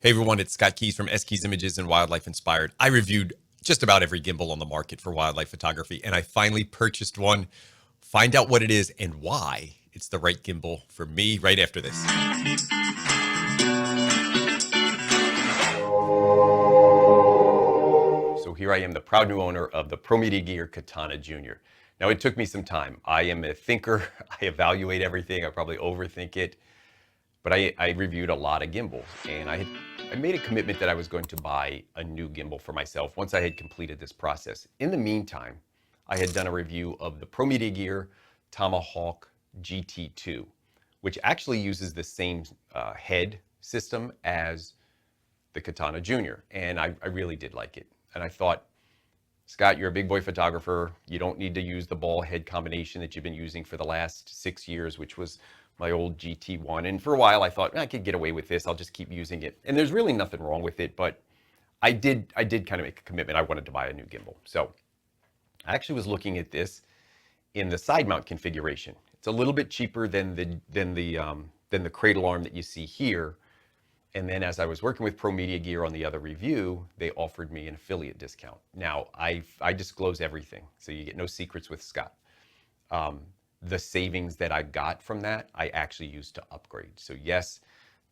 Hey everyone, it's Scott Keys from S Keys Images and Wildlife Inspired. I reviewed just about every gimbal on the market for wildlife photography, and I finally purchased one. Find out what it is and why it's the right gimbal for me right after this. So here I am, the proud new owner of the Pro Media Gear Katana Junior. Now it took me some time. I am a thinker. I evaluate everything. I probably overthink it. But I reviewed a lot of gimbals, and I made a commitment that I was going to buy a new gimbal for myself once I had completed this process. In the meantime, I had done a review of the Pro Media Gear Tomahawk GT2, which actually uses the same head system as the Katana Junior, and I really did like it. And I thought, Scott, you're a big boy photographer. You don't need to use the ball head combination that you've been using for the last 6 years, which was my old GT1. And for a while I thought I could get away with this. I'll just keep using it. And there's really nothing wrong with it, but I did kind of make a commitment. I wanted to buy a new gimbal. So I actually was looking at this in the side mount configuration. It's a little bit cheaper than the cradle arm that you see here. And then as I was working with Pro Media Gear on the other review, they offered me an affiliate discount. Now, I disclose everything, so you get no secrets with Scott. The savings that I got from that, I actually used to upgrade. So yes,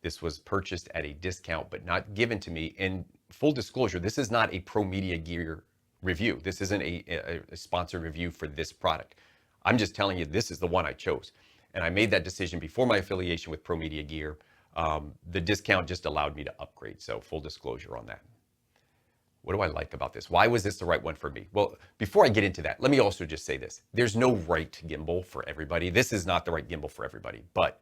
this was purchased at a discount, but not given to me. And full disclosure, this is not a Pro Media Gear review. This isn't a sponsored review for this product. I'm just telling you, this is the one I chose. And I made that decision before my affiliation with Pro Media Gear. The discount just allowed me to upgrade. So full disclosure on that. What do I like about this? Why was this the right one for me? Well, before I get into that, let me also just say this. There's no right gimbal for everybody. This is not the right gimbal for everybody, but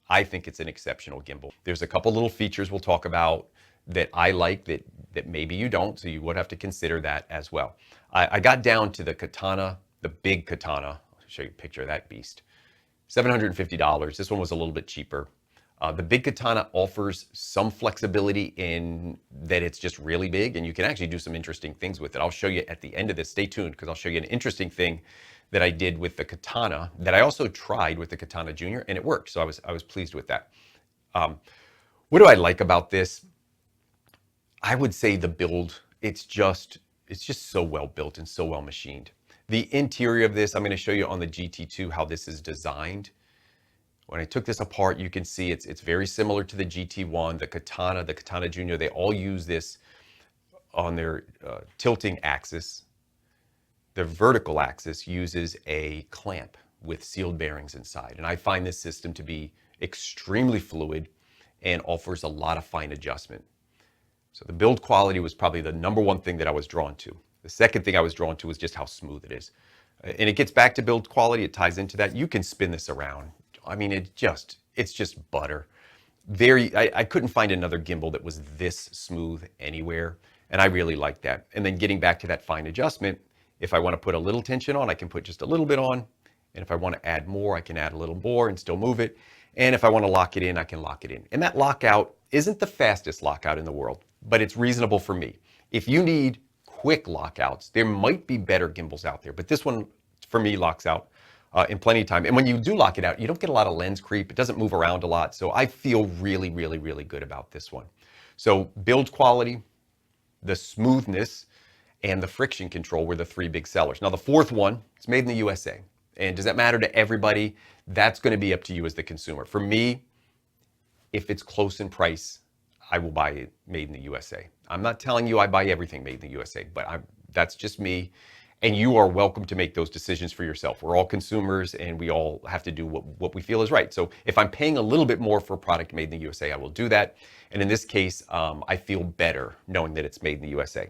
I think it's an exceptional gimbal. There's a couple little features we'll talk about that I like that maybe you don't, so you would have to consider that as well. I got down to the Katana, the big Katana. I'll show you a picture of that beast. $750. This one was a little bit cheaper. The big Katana offers some flexibility in that it's just really big, and you can actually do some interesting things with it. I'll show you at the end of this. Stay tuned, because I'll show you an interesting thing that I did with the Katana that I also tried with the Katana Junior, and it worked. So I was pleased with that. What do I like about this? I would say the build. It's just so well built and so well machined. The interior of this, I'm going to show you on the GT2 how this is designed. When I took this apart, you can see it's very similar to the GT1, the Katana Junior. They all use this on their tilting axis. The vertical axis uses a clamp with sealed bearings inside. And I find this system to be extremely fluid and offers a lot of fine adjustment. So the build quality was probably the number one thing that I was drawn to. The second thing I was drawn to was just how smooth it is. And it gets back to build quality. It ties into that. You can spin this around. I mean, it's just butter. I couldn't find another gimbal that was this smooth anywhere, and I really like that. And then getting back to that fine adjustment, if I want to put a little tension on, I can put just a little bit on, and if I want to add more, I can add a little more and still move it. And if I want to lock it in, I can lock it in. And that lockout isn't the fastest lockout in the world, but it's reasonable for me. If you need quick lockouts, there might be better gimbals out there, but this one, for me, locks out in plenty of time. And when you do lock it out, you don't get a lot of lens creep. It doesn't move around a lot. So I feel really, really, really good about this one. So build quality, the smoothness, and the friction control were the three big sellers. Now the fourth one, it's made in the USA. And does that matter to everybody? That's going to be up to you as the consumer. For me, if it's close in price, I will buy it made in the USA. I'm not telling you I buy everything made in the USA, but that's just me. And you are welcome to make those decisions for yourself. We're all consumers, and we all have to do what we feel is right. So if I'm paying a little bit more for a product made in the USA, I will do that. And in this case, I feel better knowing that it's made in the USA.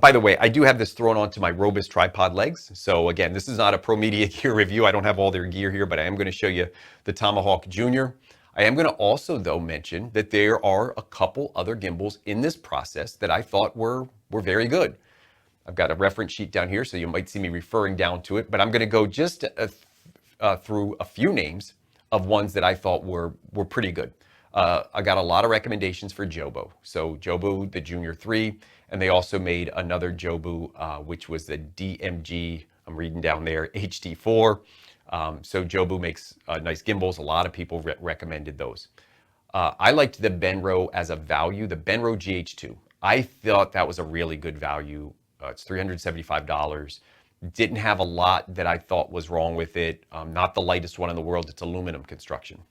By the way, I do have this thrown onto my Robust tripod legs. So again, this is not a Pro Media Gear review. I don't have all their gear here, but I am going to show you the Tomahawk Junior. I am going to also, though, mention that there are a couple other gimbals in this process that I thought were very good. I've got a reference sheet down here, so you might see me referring down to it, but I'm going to go just through a few names of ones that I thought were pretty good. I got a lot of recommendations for Jobo. So Jobo, the Junior 3, and they also made another Jobo, which was the DMG, I'm reading down there, HD4. So Jobo makes nice gimbals. A lot of people recommended those. I liked the Benro as a value, the Benro GH2. I thought that was a really good value. It's $375. Didn't have a lot that I thought was wrong with it. Not the lightest one in the world. It's aluminum construction.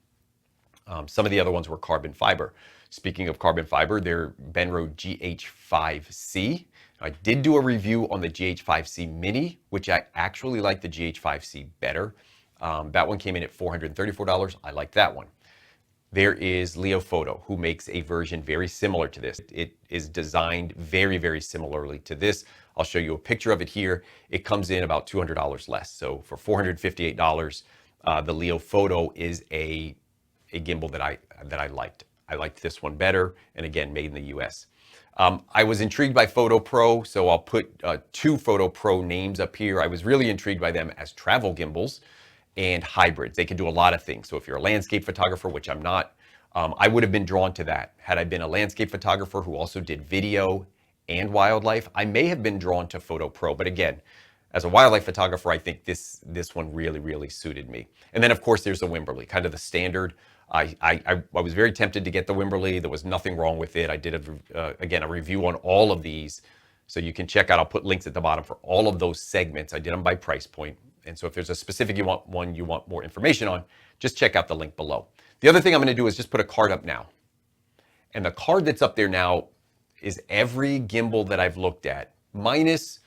Some of the other ones were carbon fiber. Speaking of carbon fiber, they're Benro GH5C. I did do a review on the GH5C Mini, which I actually like the GH5C better. That one came in at $434. I like that one. There is Leo Photo, who makes a version very similar to this. It is designed very, very similarly to this. I'll show you a picture of it here. It comes in about $200 less. So for $458, the Leo Photo is a gimbal that I liked. I liked this one better, and again, made in the US. I was intrigued by Photo Pro, so I'll put two Photo Pro names up here. I was really intrigued by them as travel gimbals and hybrids. They can do a lot of things. So if you're a landscape photographer, which I'm not, I would have been drawn to that. Had I been a landscape photographer who also did video and wildlife, I may have been drawn to Photo Pro. But again, as a wildlife photographer, I think this one really, really suited me. And then of course there's the Wimberley, kind of the standard. I was very tempted to get the Wimberley. There was nothing wrong with it. I did, again, a review on all of these. So you can check out, I'll put links at the bottom for all of those segments. I did them by price point. And so if there's a specific you want more information on, just check out the link below. The other thing I'm going to do is just put a card up now. And the card that's up there now is every gimbal that I've looked at, minus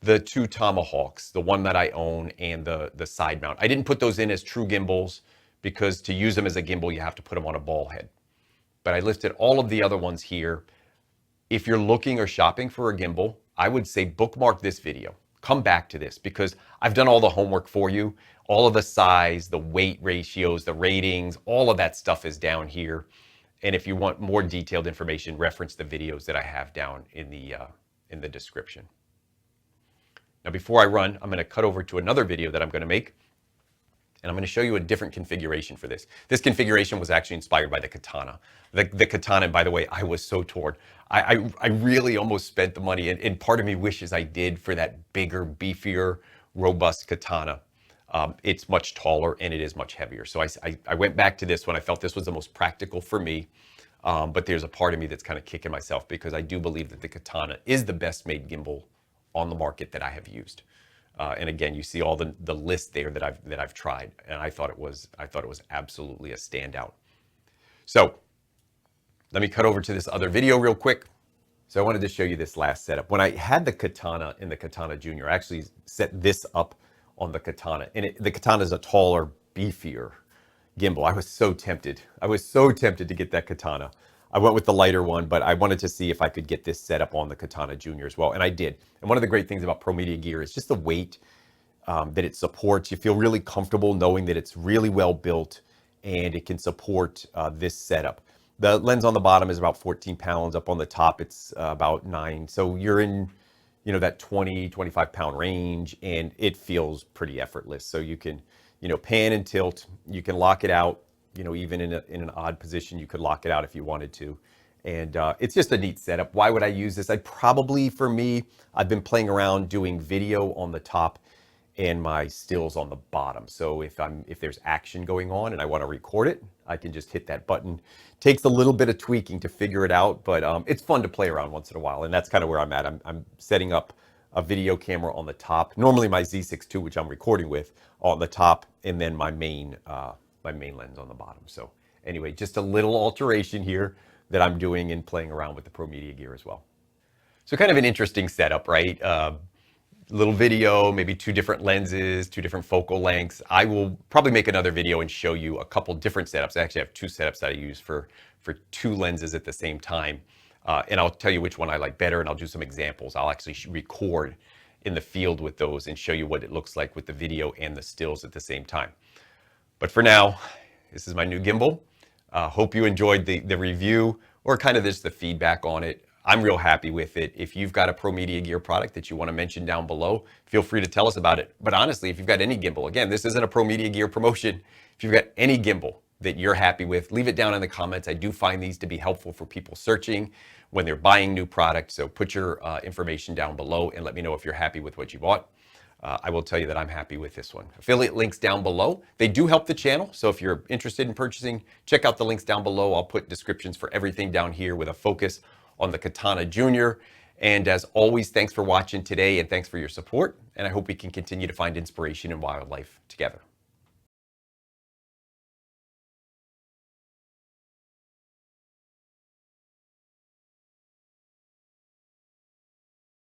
the two Tomahawks, the one that I own and the side mount. I didn't put those in as true gimbals because to use them as a gimbal, you have to put them on a ball head. But I listed all of the other ones here. If you're looking or shopping for a gimbal, I would say bookmark this video. Come back to this because I've done all the homework for you. All of the size, the weight ratios, the ratings, all of that stuff is down here. And if you want more detailed information, reference the videos that I have down in the description. Now, before I run, I'm going to cut over to another video that I'm going to make. And I'm going to show you a different configuration for this. This configuration was actually inspired by the Katana. The Katana, by the way, I was so torn. I really almost spent the money, and part of me wishes I did for that bigger, beefier, robust Katana. It's much taller and it is much heavier. So I went back to this one. I felt this was the most practical for me. But there's a part of me that's kind of kicking myself because I do believe that the Katana is the best made gimbal on the market that I have used. And again, you see all the list there that I've tried, and I thought it was absolutely a standout. So let me cut over to this other video real quick. So I wanted to show you this last setup. When I had the Katana in the Katana Junior, I actually set this up on the Katana, and the Katana is a taller, beefier gimbal. I was so tempted. I was so tempted to get that Katana. I went with the lighter one, but I wanted to see if I could get this set up on the Katana Junior as well, and I did. And one of the great things about Pro Media gear is just the weight that it supports. You feel really comfortable knowing that it's really well built and it can support this setup. The lens on the bottom is about 14 pounds. Up on the top, it's about 9. So you're in, that 20, 25 pound range, and it feels pretty effortless. So you can, pan and tilt. You can lock it out. Even in an odd position, you could lock it out if you wanted to. And it's just a neat setup. Why would I use this? I've been playing around doing video on the top and my stills on the bottom. So if there's action going on and I want to record it, I can just hit that button. Takes a little bit of tweaking to figure it out, but it's fun to play around once in a while. And that's kind of where I'm at. I'm setting up a video camera on the top. Normally my Z6 II, which I'm recording with, on the top, and then my main lens on the bottom. So anyway, just a little alteration here that I'm doing and playing around with the Pro Media gear as well. So kind of an interesting setup, right? Little video, maybe 2 different lenses, 2 different focal lengths. I will probably make another video and show you a couple different setups. I actually have 2 setups that I use for 2 lenses at the same time. And I'll tell you which one I like better, and I'll do some examples. I'll actually record in the field with those and show you what it looks like with the video and the stills at the same time. But for now, this is my new gimbal. Hope you enjoyed the review or kind of just the feedback on it. I'm real happy with it. If you've got a Pro Media gear product that you want to mention down below, feel free to tell us about it. But honestly, if you've got any gimbal, again, this isn't a Pro Media gear promotion. If you've got any gimbal that you're happy with, leave it down in the comments. I do find these to be helpful for people searching when they're buying new products. So put your information down below and let me know if you're happy with what you bought. I will tell you that I'm happy with this one. Affiliate links down below. They do help the channel. So if you're interested in purchasing, check out the links down below. I'll put descriptions for everything down here with a focus on the Katana Junior. And as always, thanks for watching today and thanks for your support. And I hope we can continue to find inspiration in wildlife together.